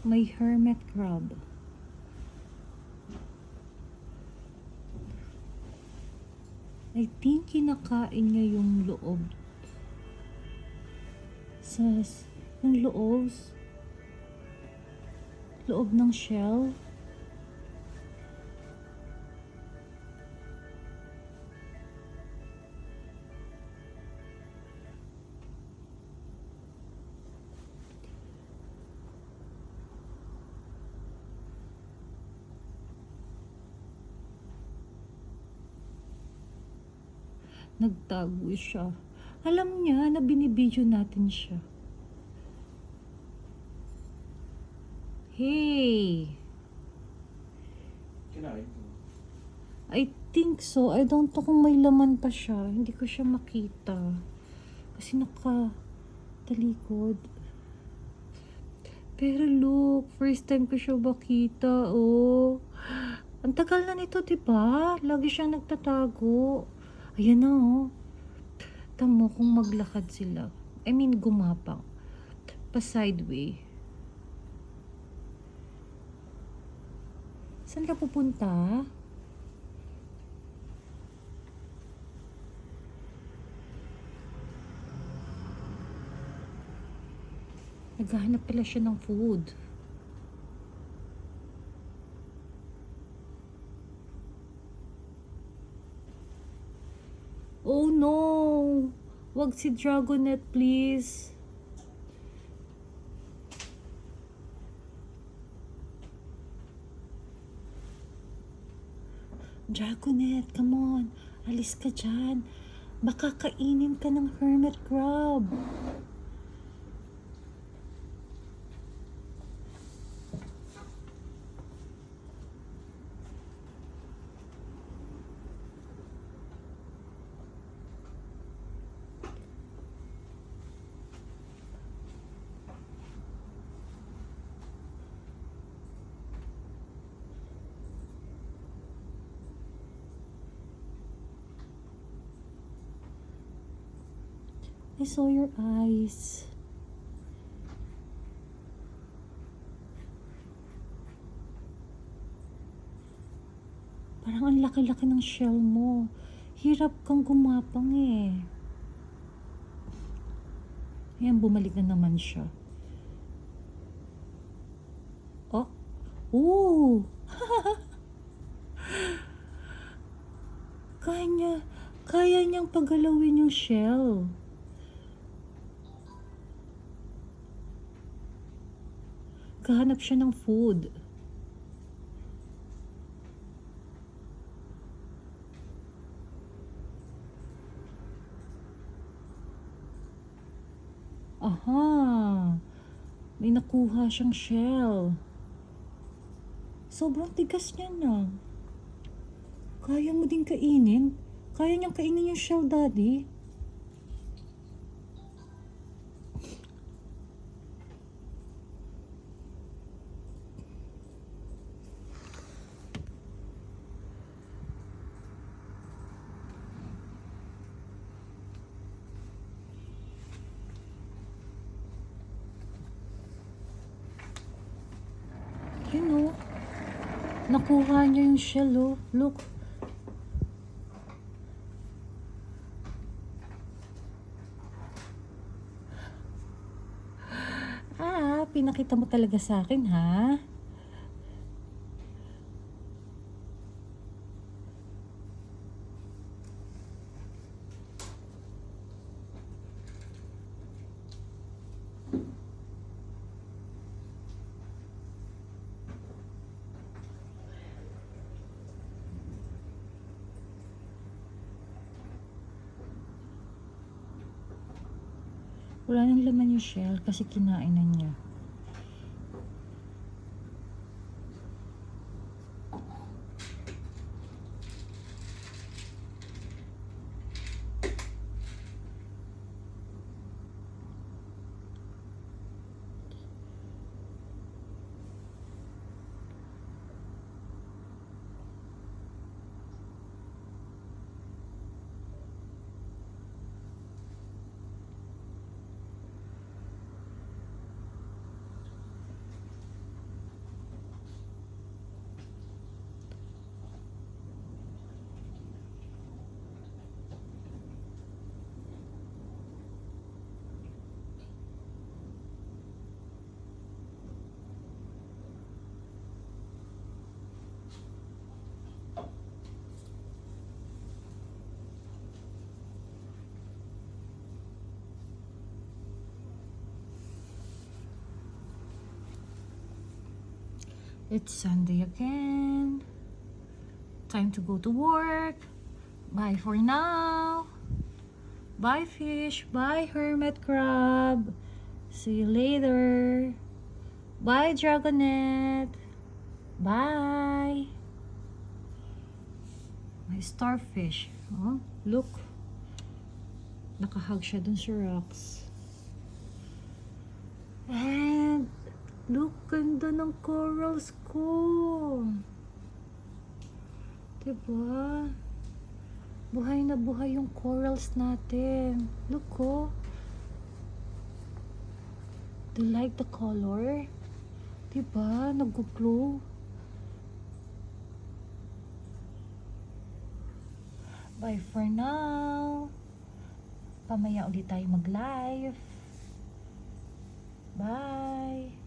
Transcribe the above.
May hermit crab. I think kinakain niya yung loob. Yung loob ng shell. Nagtago siya. Alam niya na binibidyo natin siya. Hey! Kinain ko. I think so. I don't know kung may laman pa siya. Hindi ko siya makita. Kasi nakatalikod. Pero look, first time ko siya makita. Oh. Ang tagal na nito, diba? Lagi siyang nagtatago. Ayan na, oh. Tamo kung maglakad sila. I mean, gumapang. Pa-sideway. Saan ka pupunta? Naghahanap pala siya ng food. Oh no! Wag si Dragonet, please. Dragonet, come on. Alis ka dyan. Baka kainin ka ng hermit crab. I saw your eyes. Parang ang laki-laki ng shell mo. Hirap kang gumapang eh. Ayan, bumalik na naman siya. Oh! Ooh! Kaya niyang pagalawin yung shell. Kahanap siya ng food. Aha! May nakuha siyang shell. Sobrang tigas niya na. Kaya mo din kainin? Kaya niyang kainin yung shell, Daddy? You know, nakuha niya yung shell, oh. Look. Pinakita mo talaga sa akin, ha? Wala nang laman yung shell kasi kinain na niya. It's Sunday again. Time to go to work. Bye for now. Bye fish. Bye hermit crab. See you later. Bye dragonet. Bye. My starfish. Oh, look. Nakahug siya dun sa rocks. And look, ganda ng corals ko. Diba? Buhay na buhay yung corals natin. Look, oh. Do you like the color? Diba? Nag-glow. Bye for now. Pamaya ulit tayo mag-live. Bye.